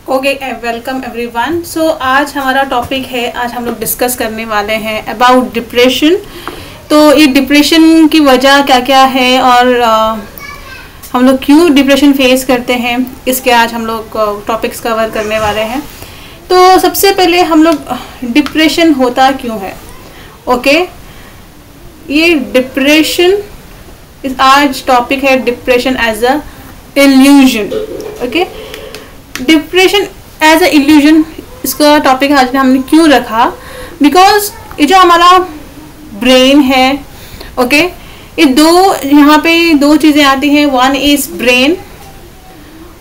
Okay, welcome everyone. सो आज हमारा topic है, आज हम लोग डिस्कस करने वाले हैं अबाउट डिप्रेशन। तो ये डिप्रेशन की वजह क्या क्या है और हम लोग क्यों डिप्रेशन फेस करते हैं, इसके आज हम लोग टॉपिक्स कवर करने वाले हैं। तो सबसे पहले हम लोग डिप्रेशन होता क्यों है। ओके, ये डिप्रेशन आज टॉपिक है depression as a illusion. Okay, depression as a illusion, इसका टॉपिक आज हमने क्यों रखा, बिकॉज ये जो हमारा ब्रेन है, ओके, ये यहाँ पे दो चीज़ें आती हैं। One is brain,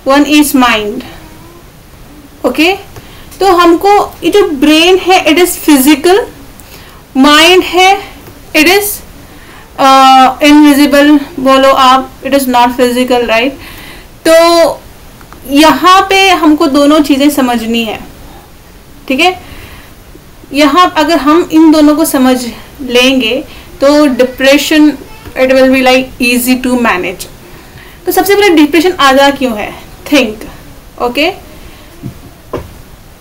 one is mind. Okay, तो हमको ये जो ब्रेन है इट इज फिजिकल, माइंड है इट इज इनविजिबल, बोलो आप, it is not physical, right. तो यहाँ पे हमको दोनों चीजें समझनी है, ठीक है। यहाँ अगर हम इन दोनों को समझ लेंगे तो depression it will be like easy to manage. तो सबसे पहले डिप्रेशन आता क्यों है, थिंक। ओके,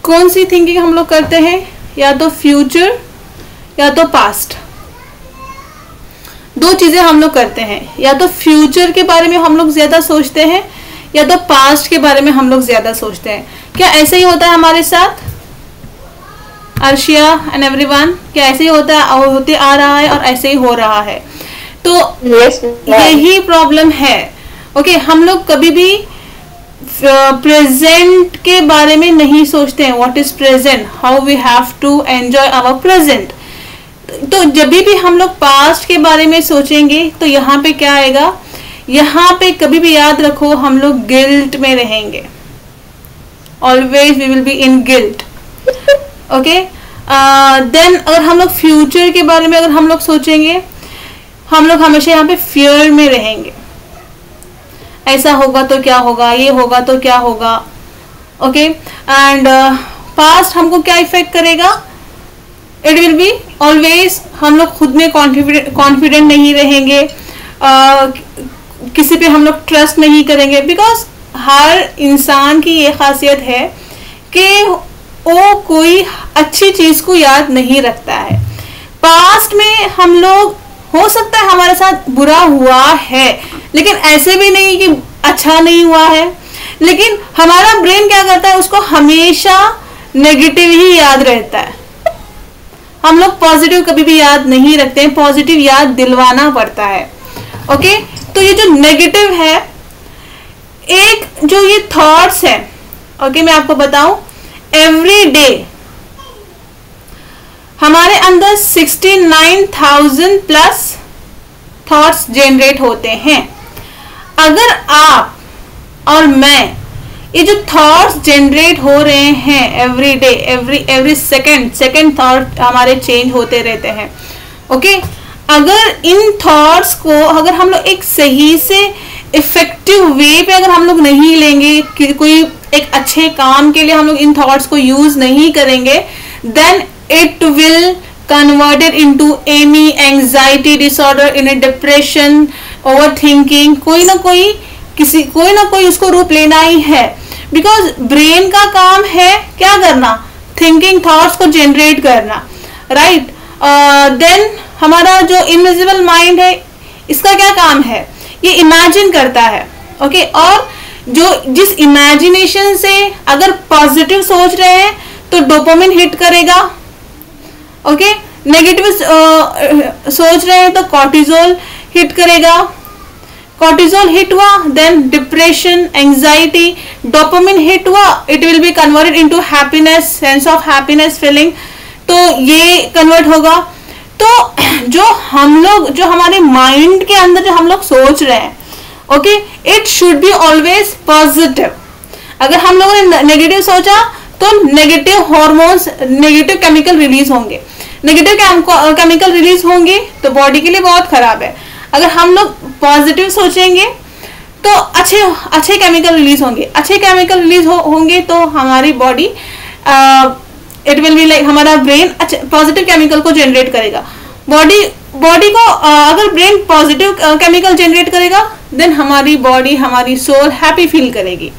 कौन सी थिंकिंग हम लोग करते हैं, या तो फ्यूचर या तो पास्ट। दो चीजें हम लोग करते हैं, या तो फ्यूचर के बारे में हम लोग ज्यादा सोचते हैं या तो पास्ट के बारे में हम लोग ज्यादा सोचते हैं। क्या ऐसे ही होता है हमारे साथ, अर्शिया एंड एवरीवन? क्या ऐसे ही होता है, होते आ रहा है और ऐसे ही हो रहा है। तो यही प्रॉब्लम है। ओके, हम लोग कभी भी प्रेजेंट के बारे में नहीं सोचते हैं। What is present, how we have to enjoy our present. तो जब भी हम लोग पास्ट के बारे में सोचेंगे तो यहाँ पे क्या आएगा, यहाँ पे कभी भी याद रखो हम लोग गिल्ट में रहेंगे। Always we will be in guilt. Okay, then अगर हम लोग फ्यूचर के बारे में अगर हम लोग सोचेंगे, हम लोग हमेशा यहाँ पे फियर में रहेंगे। ऐसा होगा तो क्या होगा, ये होगा तो क्या होगा। ओके, एंड पास्ट हमको क्या इफेक्ट करेगा, इट विल बी ऑलवेज हम लोग खुद में कॉन्फिडेंट नहीं रहेंगे, किसी पे हम लोग ट्रस्ट नहीं करेंगे। बिकॉज हर इंसान की ये खासियत है कि वो कोई अच्छी चीज को याद नहीं रखता है। पास्ट में हम लोग, हो सकता है हमारे साथ बुरा हुआ है, लेकिन ऐसे भी नहीं कि अच्छा नहीं हुआ है। लेकिन हमारा ब्रेन क्या करता है, उसको हमेशा नेगेटिव ही याद रहता है। हम लोग पॉजिटिव कभी भी याद नहीं रखते हैं, पॉजिटिव याद दिलवाना पड़ता है। ओके, तो ये जो नेगेटिव है, एक जो ये थॉट्स है, ओके, मैं आपको बताऊं, एवरी डे हमारे अंदर 69,000 प्लस थॉट्स जनरेट होते हैं। अगर आप और मैं ये जो थॉट्स जनरेट हो रहे हैं every day, every second thought हमारे चेंज होते रहते हैं। ओके, अगर इन थॉट्स को अगर हम लोग एक सही से इफेक्टिव वे पे अगर हम लोग नहीं लेंगे, कि कोई एक अच्छे काम के लिए हम लोग इन थॉट्स को यूज नहीं करेंगे, then it will converted into any anxiety disorder, in a depression, over thinking. कोई ना कोई उसको रूप लेना ही है। बिकॉज ब्रेन का काम है क्या करना, थिंकिंग थॉट्स को जनरेट करना, राइट। देन हमारा जो इनविजिबल माइंड है, इसका क्या काम है, ये इमेजिन करता है। ओके, और जो जिस इमेजिनेशन से अगर पॉजिटिव सोच रहे हैं तो डोपामिन हिट करेगा। ओके, नेगेटिव सोच रहे हैं तो कॉर्टिजोल हिट करेगा। कॉर्टिजोल हिट हुआ, then depression, anxiety, dopamine hit हुआ, it will be converted into happiness, sense of happiness feeling. तो ये कन्वर्ट होगा। तो जो हमारे माइंड के अंदर जो हम लोग सोच रहे हैं, okay, it should be always positive. अगर हम लोगों ने नेगेटिव सोचा तो negative hormones, negative chemical release होंगे। नेगेटिव केमिकल रिलीज होंगे तो बॉडी के लिए बहुत खराब है। अगर हम लोग पॉजिटिव सोचेंगे तो अच्छे केमिकल रिलीज होंगे। अच्छे केमिकल रिलीज होंगे तो हमारी body, it will be like, हमारा ब्रेन पॉजिटिव केमिकल को जनरेट करेगा। बॉडी को अगर ब्रेन पॉजिटिव केमिकल जनरेट करेगा, देन हमारी बॉडी, हमारी सोल हैप्पी फील करेगी।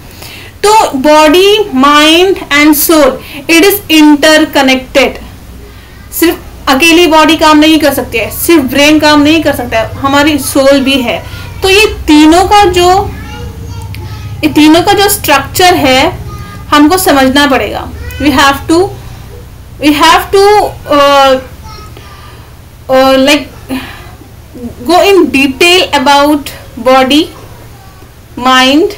तो body, mind and soul, it is interconnected. सिर्फ अकेली बॉडी काम नहीं कर सकती है, सिर्फ ब्रेन काम नहीं कर सकता है, हमारी सोल भी है। तो ये तीनों का जो स्ट्रक्चर है हमको समझना पड़ेगा। We have to like go in detail about body, mind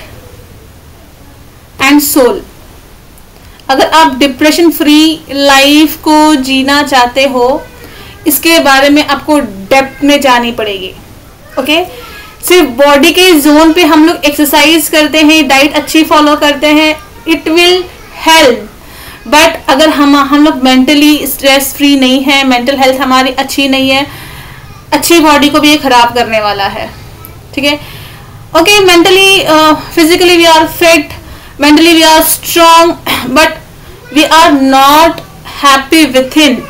and soul। अगर आप डिप्रेशन फ्री लाइफ को जीना चाहते हो, इसके बारे में आपको डेप्थ में जानी पड़ेगी। ओके, सिर्फ बॉडी के जोन पे हम लोग एक्सरसाइज करते हैं, डाइट अच्छी फॉलो करते हैं, इट विल हेल्प। बट अगर हम लोग मेंटली स्ट्रेस फ्री नहीं है, मेंटल हेल्थ हमारी अच्छी नहीं है, अच्छी बॉडी को भी ये खराब करने वाला है। ठीक है, okay, mentally physically we are fit, mentally we are strong, but we are not happy within.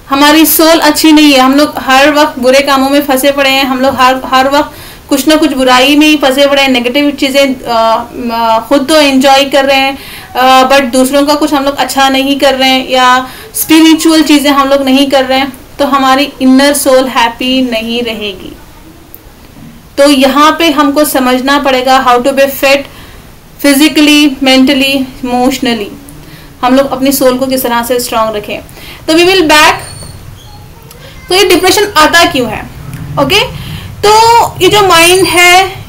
हमारी सोल अच्छी नहीं है, हम लोग हर वक्त बुरे कामों में फंसे पड़े हैं, हम लोग हर वक्त कुछ ना कुछ बुराई में ही फंसे पड़े हैं, नेगेटिव चीजें खुद तो एंजॉय कर रहे हैं बट दूसरों का कुछ हम लोग अच्छा नहीं कर रहे हैं, या स्पिरिचुअल चीजें हम लोग नहीं कर रहे हैं, तो हमारी इनर सोल हैप्पी नहीं रहेगी। तो यहाँ पे हमको समझना पड़ेगा how to be fit physically, mentally, emotionally. हम लोग अपनी सोल को किस तरह से स्ट्रांग रखें। तो वी विल बैक। तो ये डिप्रेशन आता क्यों है? ओके, तो ये जो माइंड है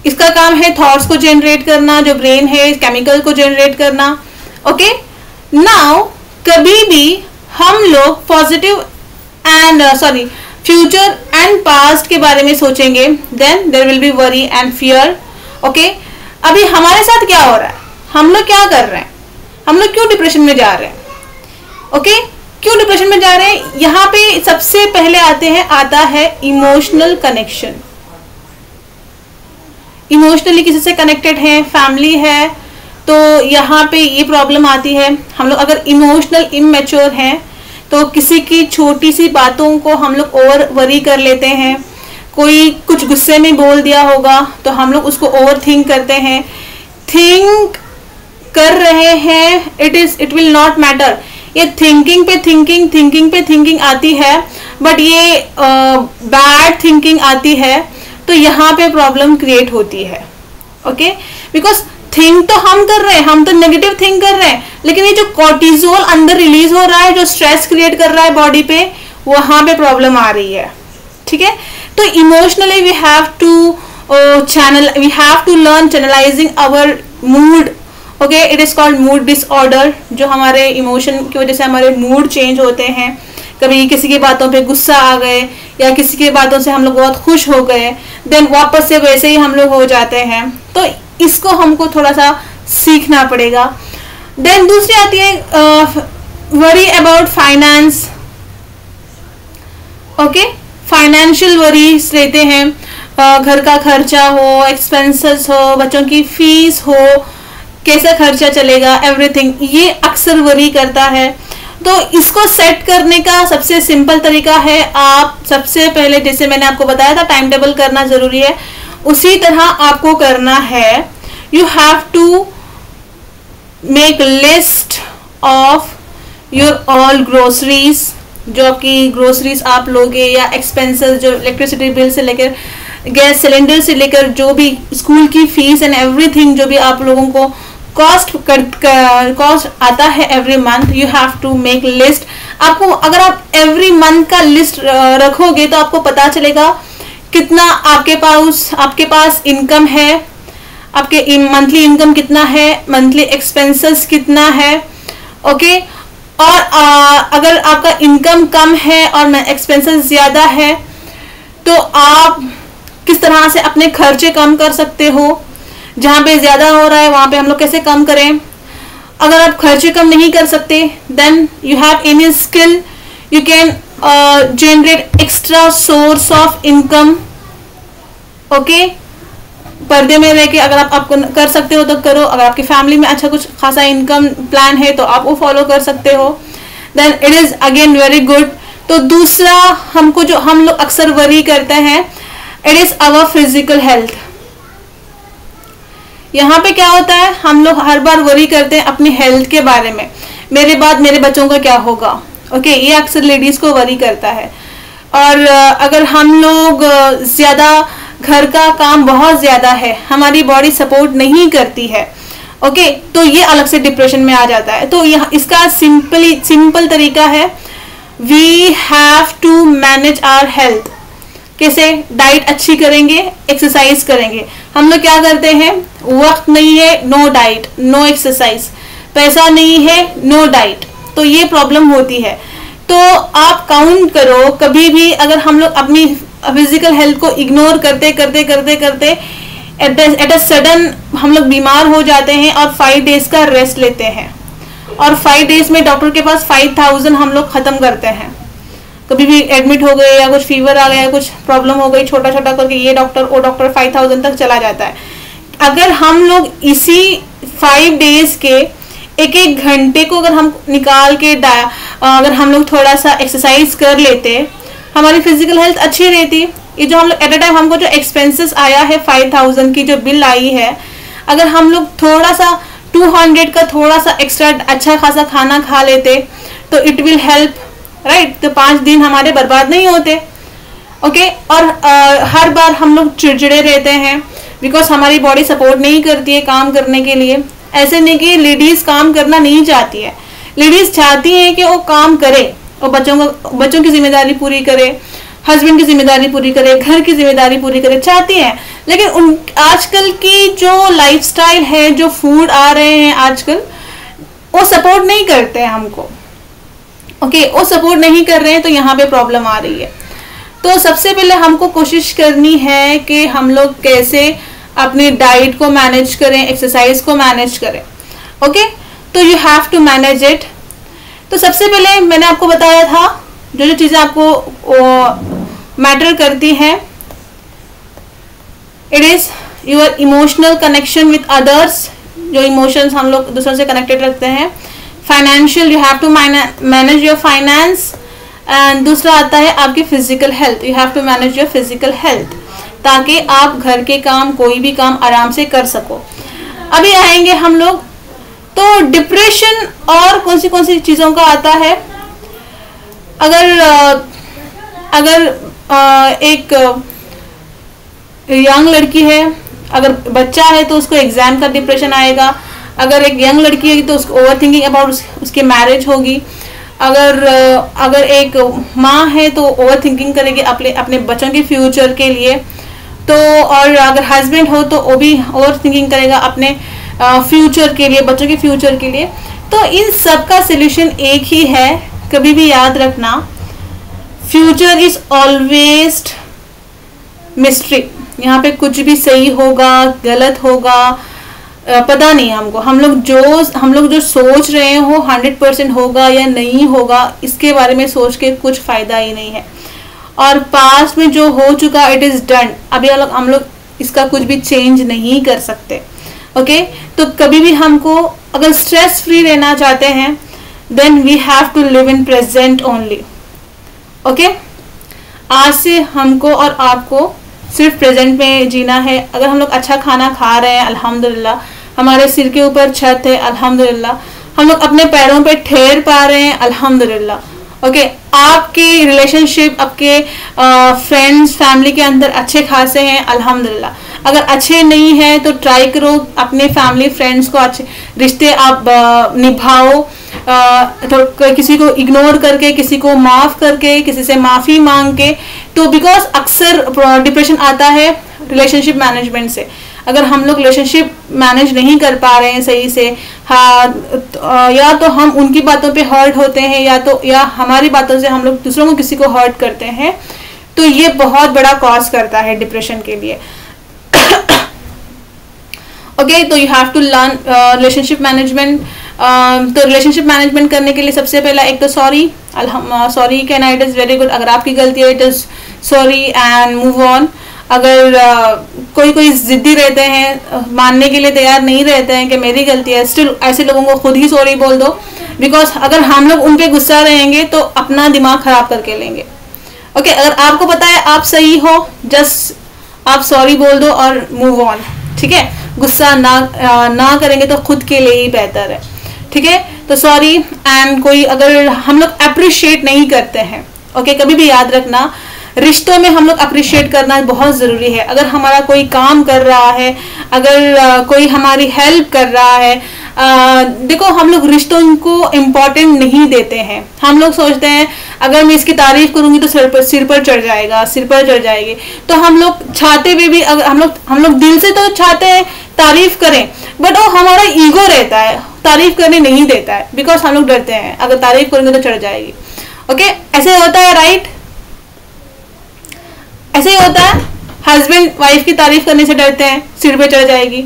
इसका काम है थॉट्स को जनरेट करना, जो ब्रेन है केमिकल को जनरेट करना। ओके, नाउ कभी भी हम लोग positive and future and past के बारे में सोचेंगे, then there will be worry and fear. Okay, अभी हमारे साथ क्या हो रहा है, हम लोग क्या कर रहे हैं, हम लोग क्यों डिप्रेशन में जा रहे हैं? ओके, क्यों डिप्रेशन में जा रहे हैं? यहाँ पे सबसे पहले आता है इमोशनल कनेक्शन। इमोशनली किसी से कनेक्टेड है, फैमिली है, तो यहाँ पे ये प्रॉब्लम आती है। हम लोग अगर इमोशनल इमैच्योर हैं तो किसी की छोटी सी बातों को हम लोग ओवर वरी कर लेते हैं। कोई कुछ गुस्से में बोल दिया होगा तो हम लोग उसको ओवर थिंक करते हैं, थिंक कर रहे हैं। इट विल नॉट मैटर, ये थिंकिंग पे थिंकिंग आती है, बट ये बैड थिंकिंग आती है, तो यहाँ पे प्रॉब्लम क्रिएट होती है। ओके, बिकॉज थिंक तो हम कर रहे हैं, हम तो नेगेटिव थिंक कर रहे हैं, लेकिन ये जो कॉर्टिजोल अंदर रिलीज हो रहा है, जो स्ट्रेस क्रिएट कर रहा है बॉडी पे, वहां पे प्रॉब्लम आ रही है। ठीक है, तो emotionally we have to learn channelizing our mood. Okay, it is called mood disorder. जो हमारे इमोशन की वजह से हमारे मूड चेंज होते हैं, कभी किसी की बातों पे गुस्सा आ गए या किसी की बातों से हम लोग बहुत खुश हो गए, देन वापस से वैसे ही हम लोग हो जाते हैं। तो इसको हमको थोड़ा सा सीखना पड़ेगा। देन दूसरी आती है worry about finance. Okay, financial worries रहते हैं, घर का खर्चा हो, एक्सपेंसेस हो, बच्चों की फीस हो, कैसा खर्चा चलेगा, एवरीथिंग, ये अक्सर वरी करता है। तो इसको सेट करने का सबसे सिंपल तरीका है, आप सबसे पहले जैसे मैंने आपको बताया था टाइम टेबल करना जरूरी है, उसी तरह आपको करना है। You have to make list of your all groceries, जो आपकी ग्रोसरीज आप लोगे, या एक्सपेंसेस जो इलेक्ट्रिसिटी बिल से लेकर गैस सिलेंडर से लेकर जो भी स्कूल की फीस एंड एवरीथिंग जो भी आप लोगों को कॉस्ट आता है every month, you have to make list. आपको अगर आप एवरी मंथ का लिस्ट रखोगे तो आपको पता चलेगा कितना आपके पास इनकम है, आपके मंथली इनकम कितना है, मंथली एक्सपेंसेस कितना है। ओके, और अगर आपका इनकम कम है और एक्सपेंसेस ज्यादा है तो आप किस तरह से अपने खर्चे कम कर सकते हो। जहां पे ज्यादा हो रहा है वहां पे हम लोग कैसे कम करें। अगर आप खर्चे कम नहीं कर सकते, then you have any skill, you can generate extra source of income. Okay, पर्दे में रह के अगर आप कर सकते हो तो करो, अगर आपकी फैमिली में अच्छा कुछ खासा इनकम प्लान है तो आप वो फॉलो कर सकते हो, then it is again very good. तो दूसरा हमको जो हम लोग अक्सर वरी करते हैं, it is our physical health. यहाँ पे क्या होता है, हम लोग हर बार वरी करते हैं अपनी हेल्थ के बारे में, मेरे बाद मेरे बच्चों का क्या होगा। ओके, ये अक्सर लेडीज को वरी करता है। और अगर हम लोग ज्यादा, घर का काम बहुत ज्यादा है, हमारी बॉडी सपोर्ट नहीं करती है, ओके, तो ये अलग से डिप्रेशन में आ जाता है। तो यह इसका सिंपल तरीका है, we have to manage our health. कैसे? डाइट अच्छी करेंगे, एक्सरसाइज करेंगे। हम लोग क्या करते हैं, वक्त नहीं है, नो डाइट नो एक्सरसाइज, पैसा नहीं है, नो डाइट, तो ये प्रॉब्लम होती है। तो आप काउंट करो, कभी भी अगर हम लोग अपनी फिजिकल हेल्थ को इग्नोर करते करते करते करते एट अ सडन हम लोग बीमार हो जाते हैं और 5 डेज का रेस्ट लेते हैं, और 5 डेज में डॉक्टर के पास 5000 हम लोग खत्म करते हैं। कभी भी एडमिट हो गए या कुछ फीवर आ गया, कुछ प्रॉब्लम हो गई, छोटा छोटा करके ये डॉक्टर वो डॉक्टर 5000 तक चला जाता है। अगर हम लोग इसी 5 डेज के एक एक घंटे को अगर हम निकाल के अगर हम लोग थोड़ा सा एक्सरसाइज कर लेते, हमारी फिजिकल हेल्थ अच्छी रहती। ये जो हम लोग एट अ टाइम हमको जो एक्सपेंसेस आया है 5000 की जो बिल आई है, अगर हम लोग थोड़ा सा 200 का थोड़ा सा एक्स्ट्रा अच्छा खासा खाना खा लेते तो इट विल हेल्प, राइट। तो 5 दिन हमारे बर्बाद नहीं होते। ओके, और हर बार हम लोग चिड़चिड़े रहते हैं बिकॉज हमारी बॉडी सपोर्ट नहीं करती है काम करने के लिए। ऐसे नहीं कि लेडीज काम करना नहीं चाहती है, लेडीज चाहती है कि वो काम करे और बच्चों की जिम्मेदारी पूरी करे, हस्बैंड की जिम्मेदारी पूरी करे, घर की जिम्मेदारी पूरी करे, चाहती हैं। लेकिन आजकल की जो लाइफस्टाइल है, जो फूड आ रहे हैं आजकल, वो सपोर्ट नहीं करते हैं हमको। ओके, वो सपोर्ट नहीं कर रहे हैं, तो यहाँ पे प्रॉब्लम आ रही है। तो सबसे पहले हमको कोशिश करनी है कि हम लोग कैसे अपनी डाइट को मैनेज करें, एक्सरसाइज को मैनेज करें। ओके, तो you have to manage it. तो सबसे पहले मैंने आपको बताया था जो जो चीजें आपको मैटर करती हैं, it is your emotional connection with others, जो इमोशंस हम लोग दूसरों से कनेक्टेड रखते हैं। Financial, you have to manage your finance. And दूसरा आता है आपकी physical health, you have to manage your physical health, ताकि आप घर के काम, कोई भी काम आराम से कर सको। अभी आएंगे हम लोग, तो डिप्रेशन और कौन सी चीज़ों का आता है। अगर एक यंग लड़की है, अगर बच्चा है तो उसको एग्जाम का डिप्रेशन आएगा। अगर एक यंग लड़की है तो उसको ओवर थिंकिंग अबाउट उसकी मैरिज होगी। अगर एक माँ है तो ओवर थिंकिंग करेगी अपने बच्चों के फ्यूचर के लिए। तो और अगर हस्बैंड हो तो वो भी ओवर थिंकिंग करेगा अपने फ्यूचर के लिए, बच्चों के फ्यूचर के लिए। तो इन सब का सोल्यूशन एक ही है, कभी भी याद रखना, फ्यूचर इज ऑलवेज मिस्ट्री। यहाँ पे कुछ भी सही होगा, गलत होगा, पता नहीं हमको। हम लोग जो सोच रहे हैं वो 100% होगा या नहीं होगा, इसके बारे में सोच के कुछ फायदा ही नहीं है। और पास्ट में जो हो चुका इट इज डन, अभी हम लोग इसका कुछ भी चेंज नहीं कर सकते। ओके, तो कभी भी हमको अगर स्ट्रेस फ्री रहना चाहते हैं then we have to live in present only. Okay, आज से हमको और आपको सिर्फ प्रेजेंट में जीना है। अगर हम लोग अच्छा खाना खा रहे हैं अल्हम्दुलिल्लाह, हमारे सिर के ऊपर छत है अल्हम्दुलिल्लाह, हम लोग अपने पैरों पे ठहर पा रहे हैं अल्हम्दुलिल्लाह। ओके, आपके रिलेशनशिप, आपके फ्रेंड्स, फैमिली के अंदर अच्छे खासे हैं अल्हम्दुलिल्लाह। अगर अच्छे नहीं है तो ट्राई करो अपने फैमिली फ्रेंड्स को अच्छे रिश्ते आप निभाओ। तो किसी को इग्नोर करके, किसी को माफ करके, किसी से माफी मांग के। तो बिकॉज अक्सर डिप्रेशन आता है रिलेशनशिप मैनेजमेंट से। अगर हम लोग रिलेशनशिप मैनेज नहीं कर पा रहे हैं सही से, या तो हम उनकी बातों पे हर्ट होते हैं, या हमारी बातों से हम लोग दूसरों को किसी को हर्ट करते हैं, तो ये बहुत बड़ा कॉज करता है डिप्रेशन के लिए। ओके, तो you have to learn relationship management. तो रिलेशनशिप मैनेजमेंट करने के लिए सबसे पहला एक तो सॉरी कहना, इट इज़ वेरी गुड। अगर आपकी गलती है it is sorry and move on. अगर कोई जिद्दी रहते हैं, मानने के लिए तैयार नहीं रहते हैं कि मेरी गलती है, स्टिल ऐसे लोगों को खुद ही सॉरी बोल दो। बिकॉज अगर हम लोग उन पे गुस्सा रहेंगे तो अपना दिमाग खराब करके लेंगे। ओके, अगर आपको पता है आप सही हो, जस्ट आप सॉरी बोल दो और मूव ऑन। ठीक है, गुस्सा ना करेंगे तो खुद के लिए ही बेहतर है, ठीक है। तो सॉरी। एंड कोई अगर हम लोग अप्रिशिएट नहीं करते हैं, ओके, कभी भी याद रखना रिश्तों में हम लोग अप्रिशिएट करना बहुत ज़रूरी है। अगर हमारा कोई काम कर रहा है, अगर कोई हमारी हेल्प कर रहा है, देखो हम लोग रिश्तों को इम्पोर्टेंट नहीं देते हैं। हम लोग सोचते हैं अगर मैं इसकी तारीफ करूंगी तो सिर पर चढ़ जाएगी। तो हम लोग चाहते हुए भी अगर हम लोग दिल से तो चाहते हैं तारीफ करें, बट वो हमारा ईगो रहता है, तारीफ करने नहीं देता है, बिकॉज हम लोग डरते हैं अगर तारीफ करेंगे तो चढ़ जाएगी। ओके, ऐसे होता है, राइट? ऐसे ही होता है। हस्बैंड वाइफ की तारीफ करने से डरते हैं, सिर पे चढ़ जाएगी।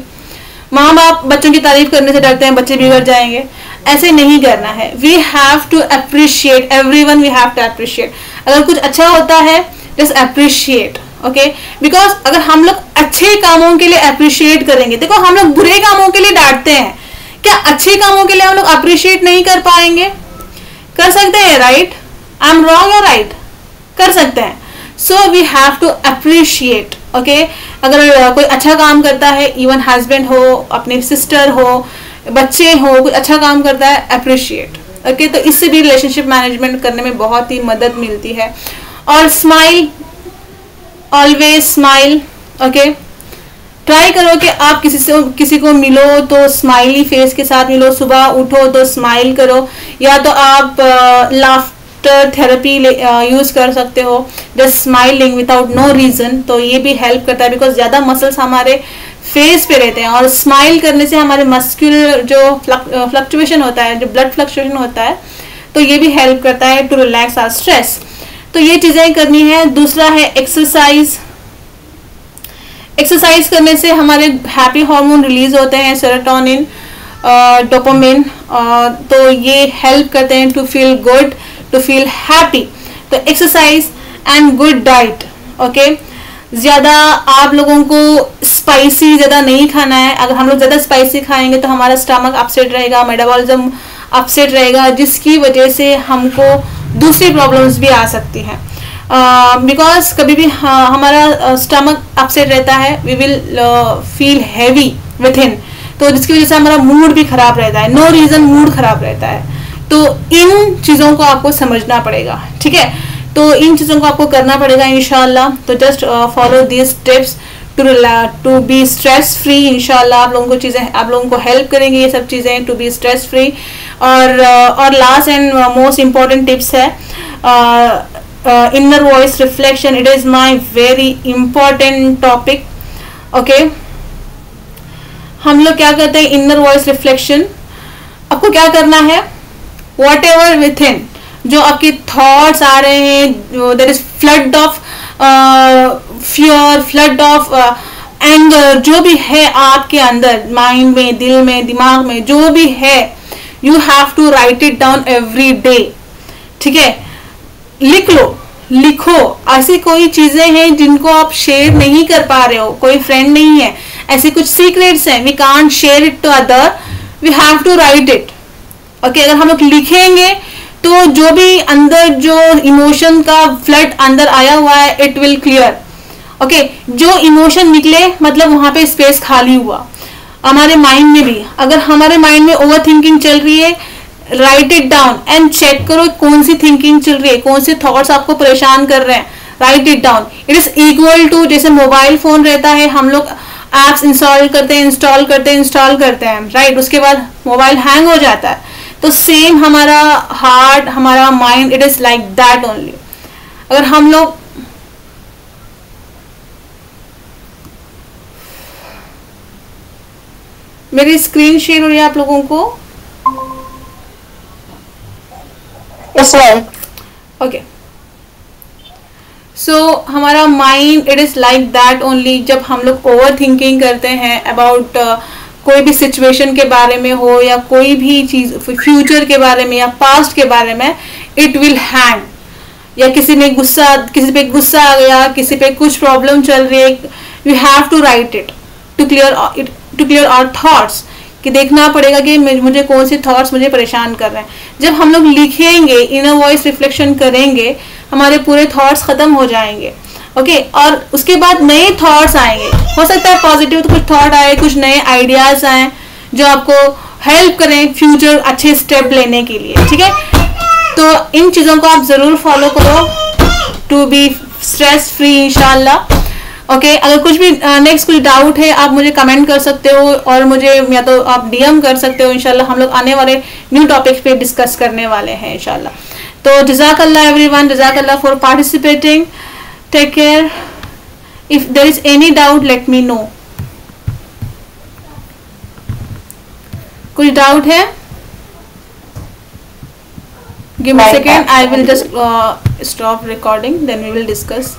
माँ बाप बच्चों की तारीफ करने से डरते हैं, बच्चे बिगड़ जाएंगे। ऐसे नहीं करना है। We have to appreciate everyone, we have to appreciate. अगर कुछ अच्छा होता है जस्ट अप्रिशिएट, ओके, बिकॉज अगर हम लोग अच्छे कामों के लिए अप्रिशिएट करेंगे, देखो हम लोग बुरे कामों के लिए डांटते हैं, क्या अच्छे कामों के लिए हम लोग अप्रिशिएट नहीं कर पाएंगे? कर सकते हैं, राइट? आई एम रॉन्ग या राइट? कर सकते हैं। So we have to appreciate, okay. अगर कोई अच्छा काम करता है, इवन हस्बैंड हो, अपने सिस्टर हो, बच्चे हो, कोई अच्छा काम करता है, अप्रिशिएट, ओके। तो इससे भी रिलेशनशिप मैनेजमेंट करने में बहुत ही मदद मिलती है। और smile, always smile, okay. Try करो कि आप किसी को मिलो तो स्माइली फेस के साथ मिलो। सुबह उठो तो स्माइल करो, या तो आप लाफ्टर थेरेपी यूज कर सकते हो, just smiling without no reason. तो ये भी हेल्प करता है, बिकॉज ज्यादा मसल्स हमारे फेस पे रहते हैं, और स्माइल करने से हमारे मस्कुलर जो फ्लक्चुएशन होता है, जो ब्लड फ्लक्चुएशन होता है, तो ये भी हेल्प करता है टू रिलैक्स आवर स्ट्रेस। तो ये चीजें करनी है। दूसरा है एक्सरसाइज। एक्सरसाइज करने से हमारे हैप्पी हार्मोन रिलीज होते हैं, सेरोटोनिन, डोपामिन, तो ये हेल्प करते हैं to feel good, to feel happy. तो exercise and good diet, okay. ज्यादा आप लोगों को स्पाइसी ज्यादा नहीं खाना है। अगर हम लोग ज्यादा स्पाइसी खाएंगे तो हमारा स्टमक अपसेट रहेगा, मेटाबॉलिज्म अपसेट रहेगा, जिसकी वजह से हमको दूसरी प्रॉब्लम्स भी आ सकती हैं। बिकॉज कभी भी हमारा स्टमक अपसेट रहता है, we will feel heavy within, तो जिसकी वजह से हमारा मूड भी खराब रहता है, नो रीजन मूड खराब रहता है। तो इन चीज़ों को आपको समझना पड़ेगा, ठीक है। तो इन चीज़ों को आपको करना पड़ेगा इंशाल्लाह। तो just follow this tips to be stress free. इंशाल्लाह आप लोगों को हेल्प करेंगे ये सब चीज़ें टू बी स्ट्रेस फ्री। और last and most important tips है inner voice reflection. It is my very important topic, okay. हम लोग क्या करते हैं, इनर वॉइस रिफ्लेक्शन। आपको क्या करना है, वॉट एवर विथ इन जो आपके थॉट्स आ रहे हैं, there is flood of fear, flood of anger, जो भी है आपके अंदर, माइंड में, दिल में, दिमाग में, जो भी है, you have to write it down every day, ठीक है। लिख लो, लिखो। ऐसी कोई चीजें हैं जिनको आप शेयर नहीं कर पा रहे हो, कोई फ्रेंड नहीं है, ऐसे कुछ सीक्रेट्स हैं, we can't share it to other, we have to write it, okay. अगर हम लोग लिखेंगे तो जो भी अंदर जो इमोशन का फ्लड अंदर आया हुआ है, इट विल क्लियर, ओके। जो इमोशन निकले मतलब वहां पे स्पेस खाली हुआ। हमारे माइंड में भी अगर हमारे माइंड में ओवर थिंकिंग चल रही है, write it down and check करो कौन सी थिंकिंग चल रही है, कौन से थॉट्स आपको परेशान कर रहे हैं, write it down. It is equal to जैसे मोबाइल फोन रहता है, हम लोग एप्स इंस्टॉल करते हैं, राइट, उसके बाद मोबाइल हैंग हो जाता है। तो सेम हमारा हार्ट, हमारा mind, it is like that only. अगर हम लोग मेरी स्क्रीन शेयर हो रही है आप लोगों को? Yes ma'am. ओके, सो हमारा mind, it is like that only. जब हम लोग ओवर थिंकिंग करते हैं अबाउट कोई भी सिचुएशन के बारे में हो, या कोई भी चीज फ्यूचर के बारे में या पास्ट के बारे में, इट विल हैंग। या किसी पे गुस्सा आ गया, किसी पे कुछ प्रॉब्लम चल रही है, we have to write it to clear our thoughts, कि देखना पड़ेगा कि मुझे कौन से थॉट्स मुझे परेशान कर रहे हैं। जब हम लोग लिखेंगे, इनर वॉइस रिफ्लेक्शन करेंगे, हमारे पूरे थॉट्स खत्म हो जाएंगे। ओके और उसके बाद नए थॉट्स आएंगे, हो सकता है पॉजिटिव तो कुछ थॉट आए, कुछ नए आइडियाज आए जो आपको हेल्प करें फ्यूचर अच्छे स्टेप लेने के लिए, ठीक है। तो इन चीज़ों को आप ज़रूर फॉलो करो टू बी स्ट्रेस फ्री इंशाल्लाह। ओके अगर कुछ भी नेक्स्ट कुछ डाउट है आप मुझे कमेंट कर सकते हो और मुझे या तो आप डीएम कर सकते हो। इंशाल्लाह हम लोग आने वाले न्यू टॉपिक्स पे डिस्कस करने वाले हैं इंशाल्लाह। तो जज़ाकल्लाह एवरीवन, जज़ाकल्लाह for participating, take care. If there is any doubt let me know. कुछ डाउट है? Give me a second, I will just stop recording, then we will discuss.